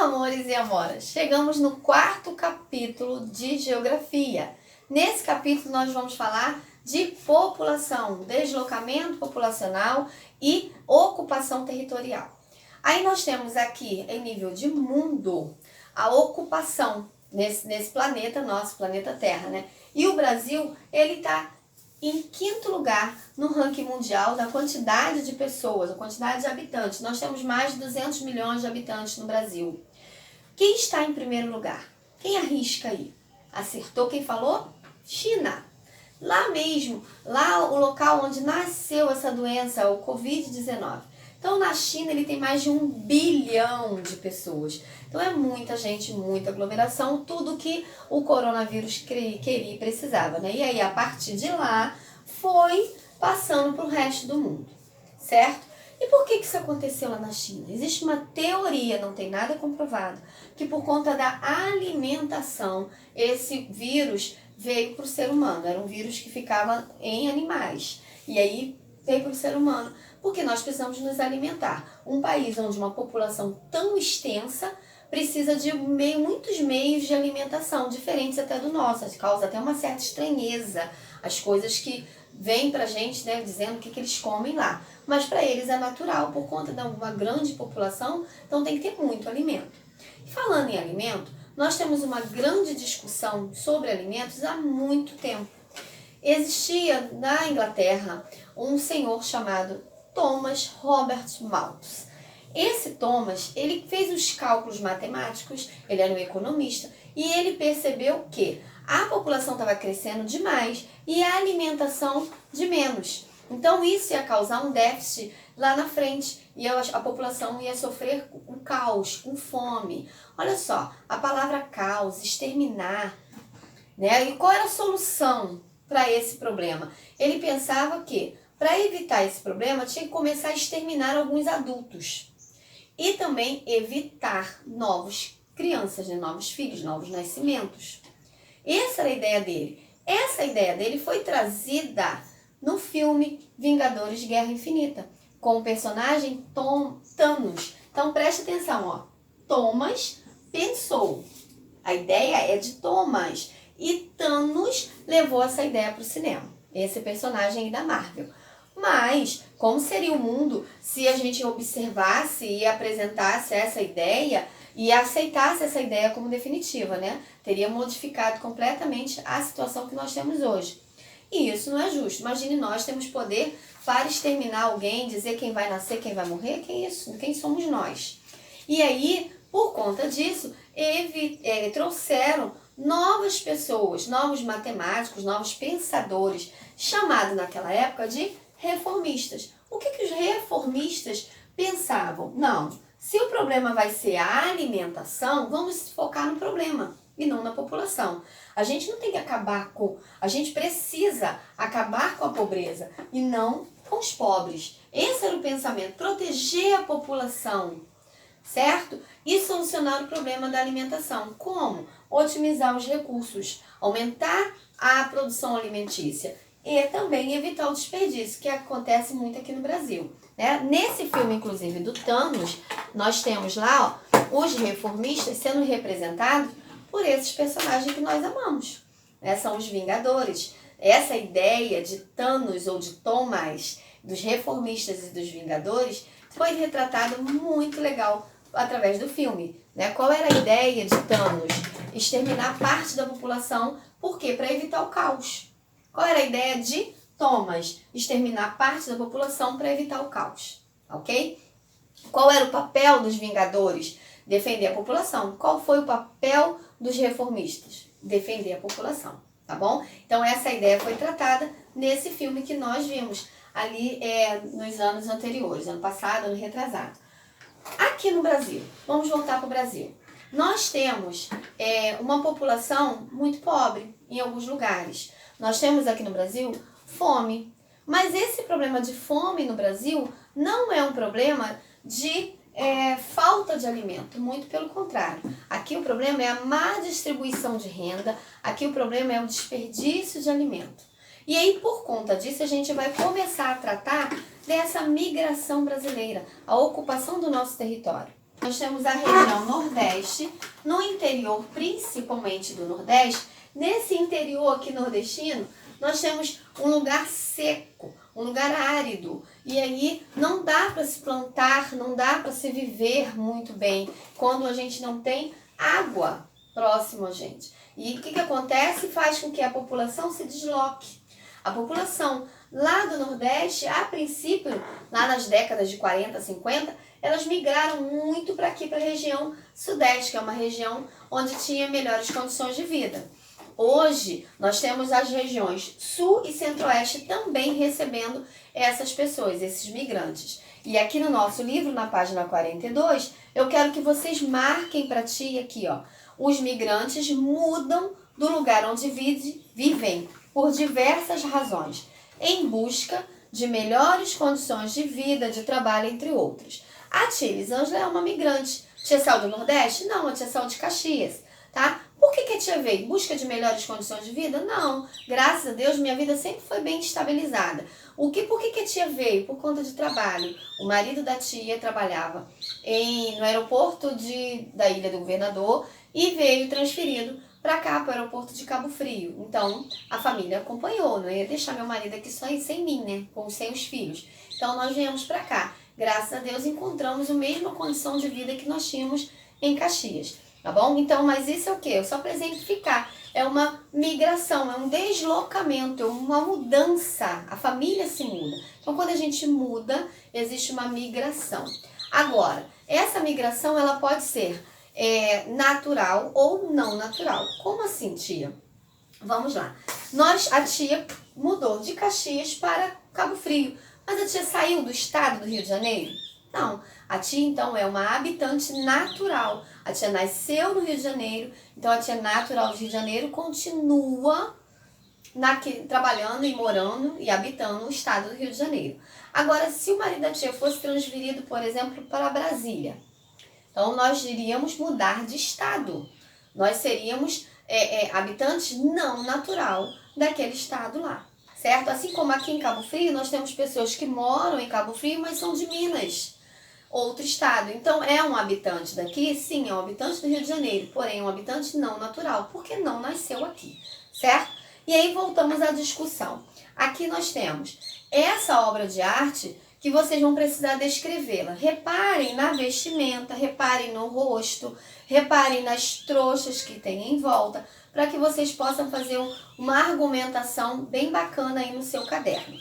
Amores e amoras, chegamos no quarto capítulo de Geografia. Nesse capítulo nós vamos falar de população, deslocamento populacional e ocupação territorial. Aí nós temos aqui, em nível de mundo, a ocupação nesse planeta, nosso planeta Terra, né? E o Brasil, ele está em quinto lugar no ranking mundial da quantidade de pessoas, a quantidade de habitantes. Nós temos mais de 200 milhões de habitantes no Brasil. Quem está em primeiro lugar? Quem arrisca aí? Acertou quem falou? China. Lá mesmo, lá o local onde nasceu essa doença, o Covid-19. Então, na China, ele tem mais de 1 bilhão de pessoas. Então, é muita gente, muita aglomeração, tudo que o coronavírus queria e precisava, né? E aí, a partir de lá, foi passando para o resto do mundo, certo? E por que isso aconteceu lá na China? Existe uma teoria, não tem nada comprovado, que por conta da alimentação, esse vírus veio para o ser humano. Era um vírus que ficava em animais. E aí, veio para o ser humano, porque nós precisamos nos alimentar. Um país onde uma população tão extensa precisa de muitos meios de alimentação, diferentes até do nosso, causa até uma certa estranheza, as coisas que vêm pra gente, né, dizendo o que eles comem lá. Mas para eles é natural, por conta de uma grande população, então tem que ter muito alimento. E falando em alimento, nós temos uma grande discussão sobre alimentos há muito tempo. Existia na Inglaterra um senhor chamado Thomas Robert Malthus. Esse Thomas, ele fez os cálculos matemáticos, ele era um economista, e ele percebeu que a população estava crescendo demais e a alimentação de menos. Então isso ia causar um déficit lá na frente e a população ia sofrer um caos, com fome. Olha só, a palavra caos, exterminar, né? E qual era a solução para esse problema? Ele pensava que, para evitar esse problema, tinha que começar a exterminar alguns adultos. E também evitar novas crianças, né? Novos filhos, novos nascimentos. Essa era a ideia dele. Essa ideia dele foi trazida no filme Vingadores Guerra Infinita, com o personagem Thanos. Então preste atenção, ó. Thomas pensou. A ideia é de Thomas. E Thanos levou essa ideia para o cinema. Esse personagem aí da Marvel. Mas, como seria o mundo se a gente observasse e apresentasse essa ideia e aceitasse essa ideia como definitiva, né? Teria modificado completamente a situação que nós temos hoje. E isso não é justo. Imagine, nós temos poder para exterminar alguém, dizer quem vai nascer, quem vai morrer. Que isso? Quem somos nós? E aí, por conta disso, trouxeram novas pessoas, novos matemáticos, novos pensadores, chamados naquela época de reformistas. O que os reformistas pensavam? Não, se o problema vai ser a alimentação, vamos focar no problema e não na população. A gente não tem que a gente precisa acabar com a pobreza e não com os pobres. Esse era o pensamento, proteger a população, certo? E solucionar o problema da alimentação. Como? Otimizar os recursos, aumentar a produção alimentícia e também evitar o desperdício, que acontece muito aqui no Brasil, né? Nesse filme, inclusive, do Thanos, nós temos lá, ó, os reformistas sendo representados por esses personagens que nós amamos, né? São os Vingadores. Essa ideia de Thanos ou de Thomas, dos reformistas e dos Vingadores, foi retratada muito legal através do filme, né? Qual era a ideia de Thanos? Exterminar parte da população, por quê? Para evitar o caos. Qual era a ideia de Thomas? Exterminar parte da população para evitar o caos, ok? Qual era o papel dos Vingadores? Defender a população. Qual foi o papel dos reformistas? Defender a população, tá bom? Então essa ideia foi tratada nesse filme que nós vimos ali nos anos anteriores, ano passado, ano retrasado. Aqui no Brasil, vamos voltar para o Brasil. Nós temos uma população muito pobre em alguns lugares. Nós temos aqui no Brasil fome. Mas esse problema de fome no Brasil não é um problema de falta de alimento, muito pelo contrário. Aqui o problema é a má distribuição de renda, aqui o problema é o desperdício de alimento. E aí, por conta disso, a gente vai começar a tratar dessa migração brasileira, a ocupação do nosso território. nós temos a região Nordeste, no interior, principalmente do Nordeste. Nesse interior aqui nordestino, nós temos um lugar seco, um lugar árido. E aí não dá para se plantar, não dá para se viver muito bem quando a gente não tem água próximo a gente. E o que acontece? Faz com que a população se desloque. A população lá do Nordeste, a princípio, lá nas décadas de 40, 50, elas migraram muito para aqui, para a região Sudeste, que é uma região onde tinha melhores condições de vida. Hoje, nós temos as regiões Sul e Centro-Oeste também recebendo essas pessoas, esses migrantes. E aqui no nosso livro, na página 42, eu quero que vocês marquem para ti aqui, ó. Os migrantes mudam do lugar onde vivem por diversas razões, em busca de melhores condições de vida, de trabalho, entre outros. A tia Elisângela é uma migrante. Tia saiu do Nordeste? Não, a tia saiu de Caxias, tá? Por que a tia veio? Em busca de melhores condições de vida? Não. Graças a Deus, minha vida sempre foi bem estabilizada. Por que a tia veio? Por conta de trabalho. O marido da tia trabalhava no aeroporto da Ilha do Governador e veio transferido para cá, para o aeroporto de Cabo Frio. Então, a família acompanhou, não ia deixar meu marido aqui só sem mim, né? Sem os filhos. Então, nós viemos para cá. Graças a Deus, encontramos a mesma condição de vida que nós tínhamos em Caxias. Tá bom? Então, mas isso é o quê? Só para exemplificar. É uma migração, é um deslocamento, é uma mudança. A família se muda. Então, quando a gente muda, existe uma migração. Agora, essa migração, ela pode ser natural ou não natural. Como assim, tia? Vamos lá. A tia mudou de Caxias para Cabo Frio. Mas a tia saiu do estado do Rio de Janeiro? Não. A tia, então, é uma habitante natural. A tia nasceu no Rio de Janeiro, então a tia natural do Rio de Janeiro continua trabalhando e morando e habitando o estado do Rio de Janeiro. Agora, se o marido da tia fosse transferido, por exemplo, para Brasília, então nós iríamos mudar de estado. Nós seríamos habitantes não natural daquele estado lá, certo? Assim como aqui em Cabo Frio, nós temos pessoas que moram em Cabo Frio, mas são de Minas, outro estado. Então, é um habitante daqui? Sim, é um habitante do Rio de Janeiro, porém é um habitante não natural, porque não nasceu aqui, certo? E aí voltamos à discussão. Aqui nós temos essa obra de arte que vocês vão precisar descrevê-la. Reparem na vestimenta, reparem no rosto, reparem nas trouxas que tem em volta, para que vocês possam fazer uma argumentação bem bacana aí no seu caderno.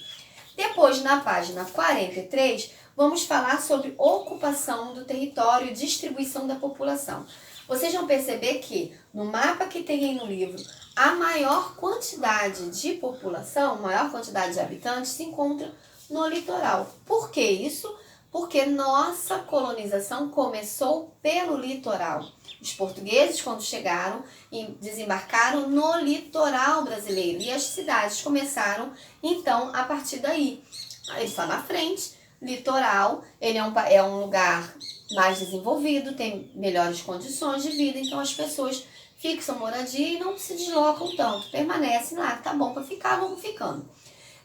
Depois, na página 43, vamos falar sobre ocupação do território e distribuição da população. Vocês vão perceber que no mapa que tem aí no livro, a maior quantidade de população, maior quantidade de habitantes se encontra no litoral. Por que isso? Porque nossa colonização começou pelo litoral. Os portugueses, quando chegaram, desembarcaram no litoral brasileiro e as cidades começaram, então, a partir daí. Ele está na frente, litoral, ele é um lugar mais desenvolvido, tem melhores condições de vida, então as pessoas fixam moradia e não se deslocam tanto, permanecem lá, tá bom para ficar, vamos ficando.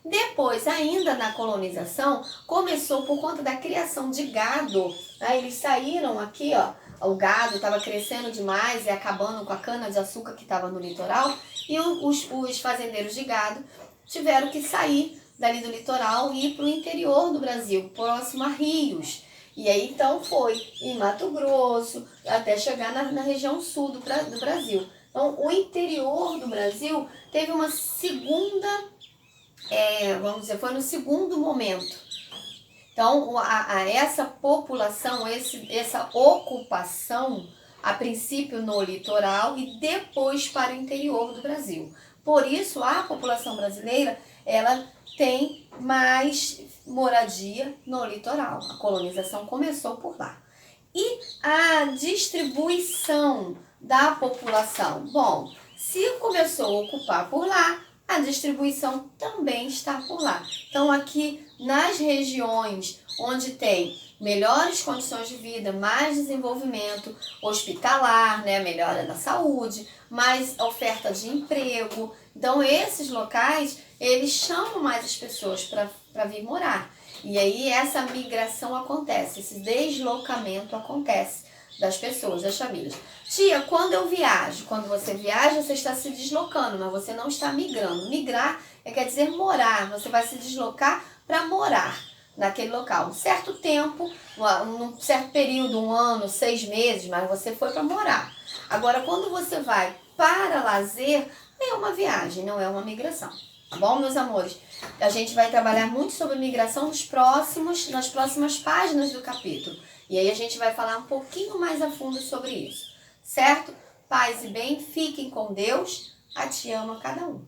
Depois, ainda na colonização, começou por conta da criação de gado. Né? Eles saíram aqui, ó, o gado estava crescendo demais e acabando com a cana-de-açúcar que estava no litoral. E os fazendeiros de gado tiveram que sair dali do litoral e ir para o interior do Brasil, próximo a rios. E aí, então, foi em Mato Grosso, até chegar na região sul do Brasil. Então, o interior do Brasil teve uma segunda... vamos dizer, foi no segundo momento. Então, essa população, essa ocupação, a princípio no litoral e depois para o interior do Brasil. Por isso, a população brasileira, ela tem mais moradia no litoral. A colonização começou por lá. E a distribuição da população? Bom, se começou a ocupar por lá, a distribuição também está por lá. Então, aqui nas regiões onde tem melhores condições de vida, mais desenvolvimento hospitalar, né, melhora na saúde, mais oferta de emprego. Então, esses locais, eles chamam mais as pessoas para vir morar. E aí, essa migração acontece, esse deslocamento acontece das pessoas, das famílias. Tia, quando eu viajo? Quando você viaja, você está se deslocando, mas você não está migrando. Migrar quer dizer morar, você vai se deslocar para morar naquele local. Um certo tempo, um certo período, 1 ano, 6 meses, mas você foi para morar. Agora, quando você vai para lazer, é uma viagem, não é uma migração. Tá bom, meus amores? A gente vai trabalhar muito sobre migração nas próximas páginas do capítulo. E aí a gente vai falar um pouquinho mais a fundo sobre isso. Certo? Paz e bem, fiquem com Deus. A te ama cada um.